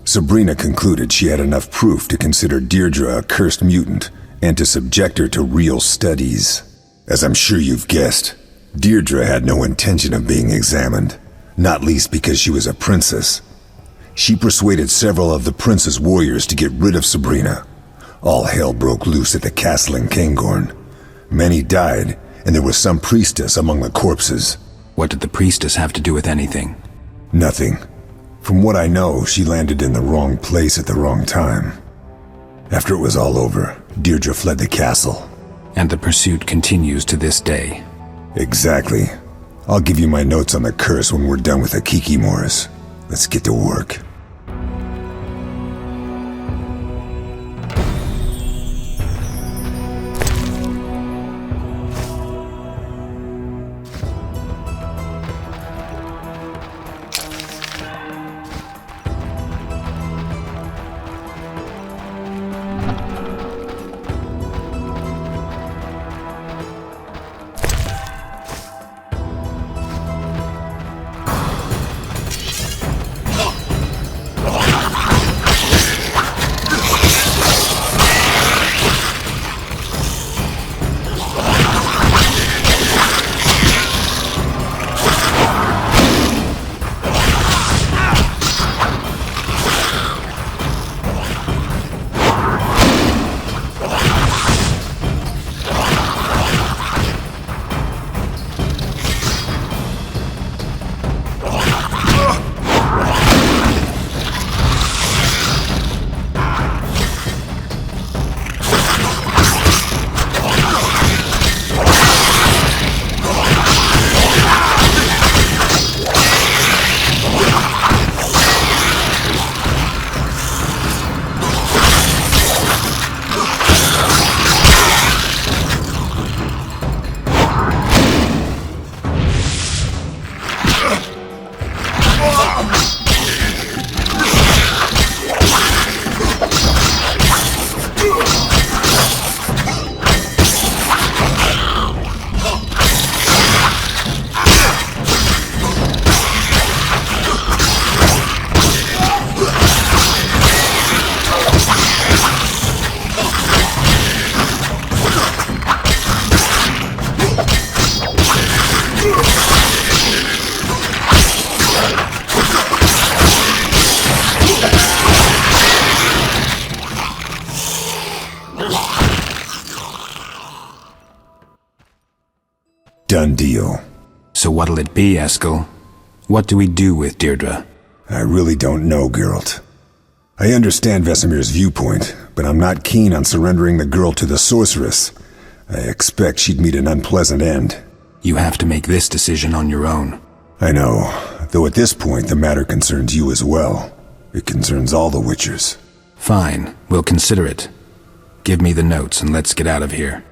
Sabrina concluded she had enough proof to consider Deirdre a cursed mutant and to subject her to real studies. As I'm sure you've guessed, Deirdre had no intention of being examined, not least because she was a princess. She persuaded several of the prince's warriors to get rid of Sabrina. All hell broke loose at the castle in Caingorn. Many died, and there was some priestess among the corpses. What did the priestess have to do with anything? Nothing. From what I know, she landed in the wrong place at the wrong time. After it was all over, Deirdre fled the castle. And the pursuit continues to this day. Exactly. I'll give you my notes on the curse when we're done with the Kikimores. Let's get to work. Done deal. So what'll it be, Eskel? What do we do with Deirdre? I really don't know, Geralt. I understand Vesemir's viewpoint, but I'm not keen on surrendering the girl to the sorceress. I expect she'd meet an unpleasant end. You have to make this decision on your own. I know, though at this point the matter concerns you as well. It concerns all the Witchers. Fine, we'll consider it. Give me the notes and let's get out of here.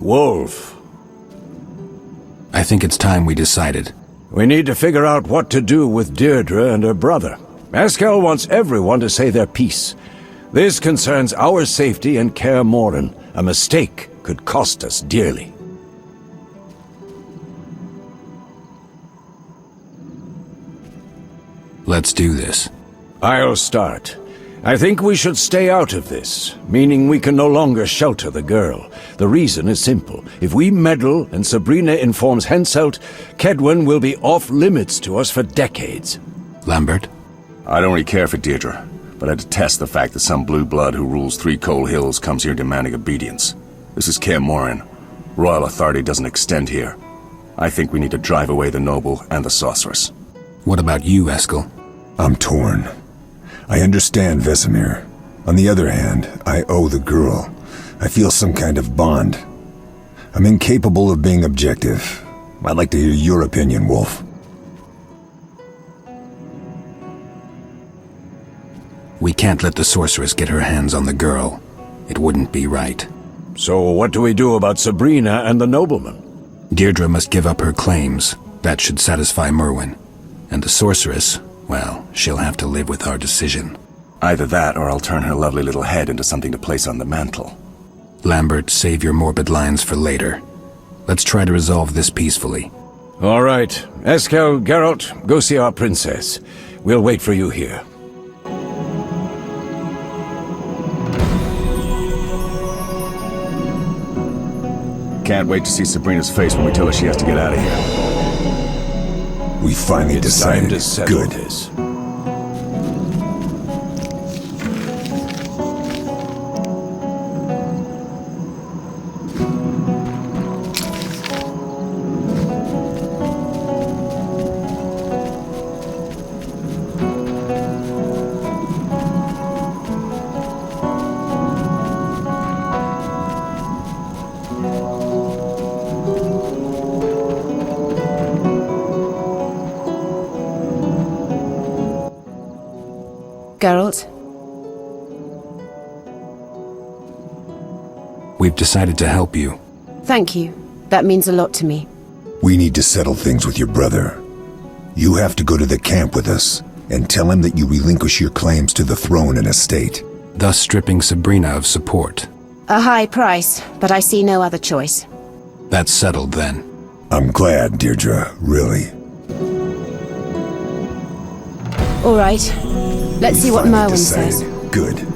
Wolf. I think it's time we decided. We need to figure out what to do with Deirdre and her brother. Eskel wants everyone to say their piece. This concerns our safety and Kaer Morhen. A mistake could cost us dearly. Let's do this. I'll start. I think we should stay out of this, meaning we can no longer shelter the girl. The reason is simple. If we meddle and Sabrina informs Henselt, Kaedwen will be off-limits to us for decades. Lambert? I don't really care for Deirdre, but I detest the fact that some blue blood who rules Three Coal Hills comes here demanding obedience. This is Kaer Morhen. Royal authority doesn't extend here. I think we need to drive away the noble and the sorceress. What about you, Eskel? I'm torn. I understand Vesemir. On the other hand, I owe the girl. I feel some kind of bond. I'm incapable of being objective. I'd like to hear your opinion, Wolf. We can't let the sorceress get her hands on the girl. It wouldn't be right. So what do we do about Sabrina and the nobleman? Deirdre must give up her claims. That should satisfy Merwin. And the sorceress, well, she'll have to live with our decision. Either that, or I'll turn her lovely little head into something to place on the mantle. Lambert, save your morbid lines for later. Let's try to resolve this peacefully. All right. Eskel, Geralt, go see our princess. We'll wait for you here. Can't wait to see Sabrina's face when we tell her she has to get out of here. We finally decided. Time to settle Good. this. Geralt? We've decided to help you. Thank you. That means a lot to me. We need to settle things with your brother. You have to go to the camp with us and tell him that you relinquish your claims to the throne and estate. Thus stripping Sabrina of support. A high price, but I see no other choice. That's settled then. I'm glad, Deirdre, really. All right. Let's see what Finally Merwin decided. says. Good.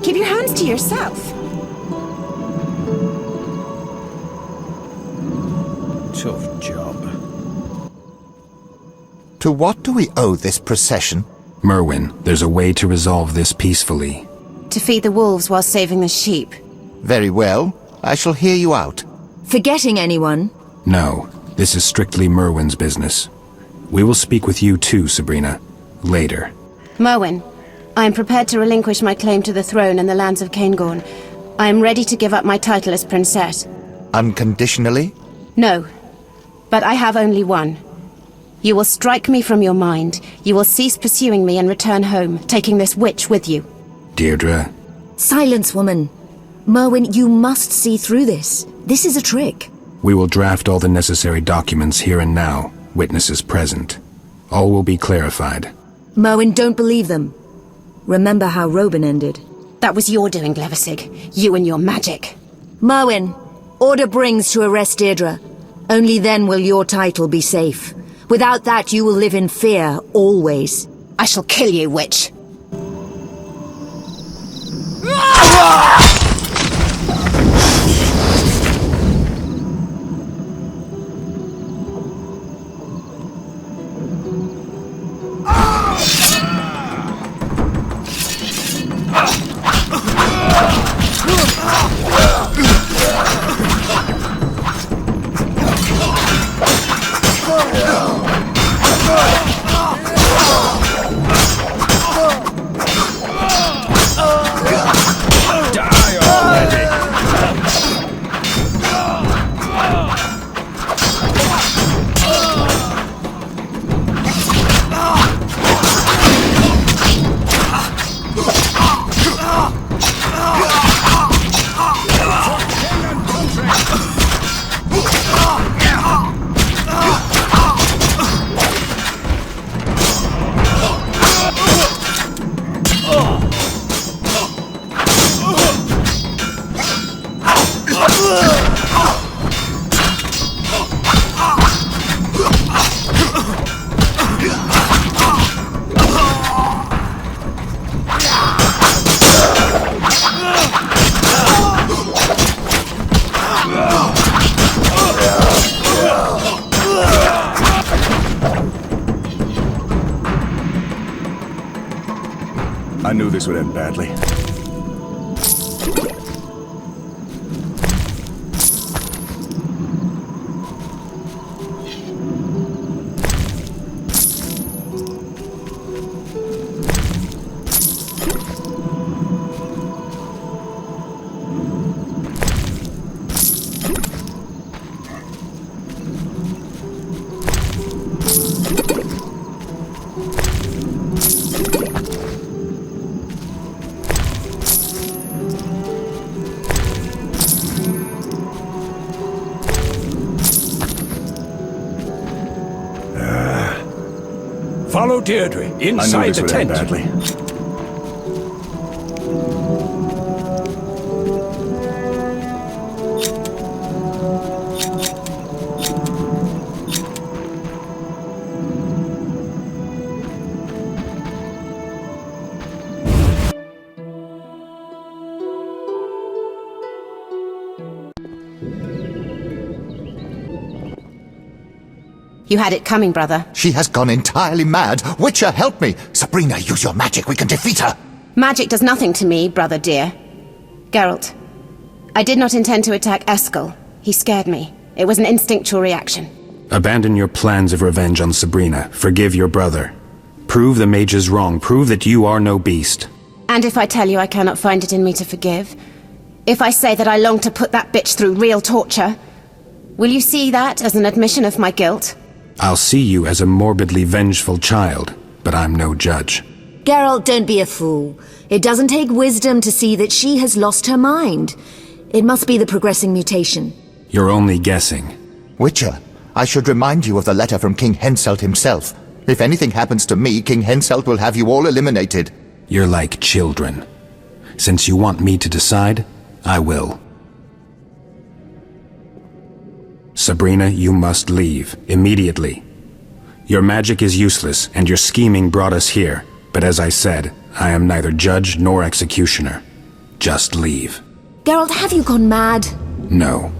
Keep your hands to yourself. Tough job. To what do we owe this procession? Merwin, there's a way to resolve this peacefully. To feed the wolves while saving the sheep. Very well. I shall hear you out. Forgetting anyone? No, this is strictly Merwin's business. We will speak with you too, Sabrina. Later. Merwin, I am prepared to relinquish my claim to the throne and the lands of Caingorn. I am ready to give up my title as princess. Unconditionally? No, but I have only one. You will strike me from your mind. You will cease pursuing me and return home, taking this witch with you. Deirdre. Silence, woman. Merwin, you must see through this. This is a trick. We will draft all the necessary documents here and now, witnesses present. All will be clarified. Merwin, don't believe them. Remember how Robin ended. That was your doing, Glevissig. You and your magic. Merwin, order Brings to arrest Deirdre. Only then will your title be safe. Without that, you will live in fear, always. I shall kill you, witch. I knew this would end badly. Follow Deirdre inside the tent. Badly. You had it coming, brother. She has gone entirely mad. Witcher, help me! Sabrina, use your magic. We can defeat her. Magic does nothing to me, brother dear. Geralt, I did not intend to attack Eskel. He scared me. It was an instinctual reaction. Abandon your plans of revenge on Sabrina. Forgive your brother. Prove the mages wrong. Prove that you are no beast. And if I tell you I cannot find it in me to forgive? If I say that I long to put that bitch through real torture? Will you see that as an admission of my guilt? I'll see you as a morbidly vengeful child, but I'm no judge. Geralt, don't be a fool. It doesn't take wisdom to see that she has lost her mind. It must be the progressing mutation. You're only guessing. Witcher, I should remind you of the letter from King Henselt himself. If anything happens to me, King Henselt will have you all eliminated. You're like children. Since you want me to decide, I will. Sabrina, you must leave, immediately. Your magic is useless, and your scheming brought us here. But as I said, I am neither judge nor executioner. Just leave. Geralt, have you gone mad? No.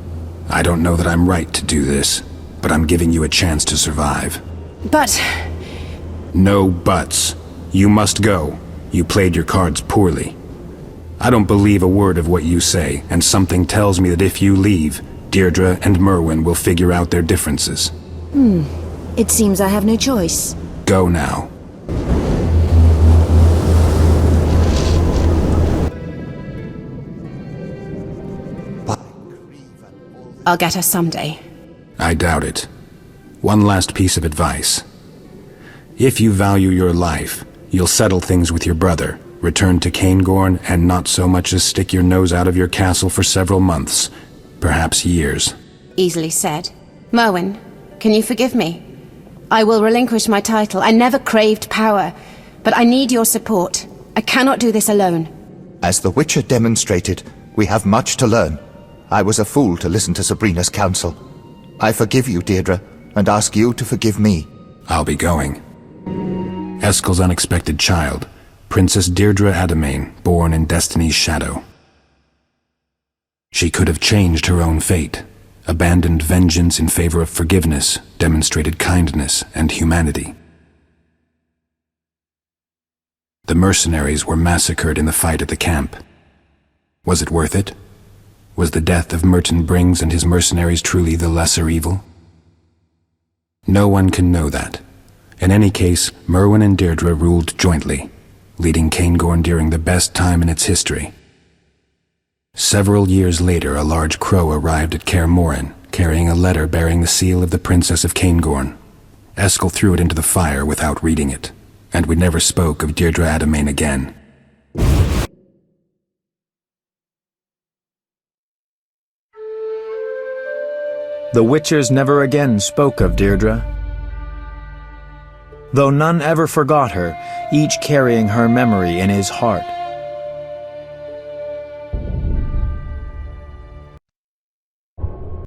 I don't know that I'm right to do this, but I'm giving you a chance to survive. But... No buts. You must go. You played your cards poorly. I don't believe a word of what you say, and something tells me that if you leave, Deirdre and Merwin will figure out their differences. It seems I have no choice. Go now. I'll get her someday. I doubt it. One last piece of advice. If you value your life, you'll settle things with your brother, return to Caingorn, and not so much as stick your nose out of your castle for several months. Perhaps years. Easily said. Merwin, can you forgive me? I will relinquish my title. I never craved power, but I need your support. I cannot do this alone. As the Witcher demonstrated, we have much to learn. I was a fool to listen to Sabrina's counsel. I forgive you, Deirdre, and ask you to forgive me. I'll be going. Eskel's unexpected child, Princess Deirdre Adamain, born in Destiny's shadow. She could have changed her own fate, abandoned vengeance in favor of forgiveness, demonstrated kindness and humanity. The mercenaries were massacred in the fight at the camp. Was it worth it? Was the death of Merton Brings and his mercenaries truly the lesser evil? No one can know that. In any case, Merwin and Deirdre ruled jointly, leading Caingorn during the best time in its history. Several years later, a large crow arrived at Kaer Morhen, carrying a letter bearing the seal of the Princess of Caingorn. Eskel threw it into the fire without reading it, and we never spoke of Deirdre Adamain again. The Witchers never again spoke of Deirdre. Though none ever forgot her, each carrying her memory in his heart.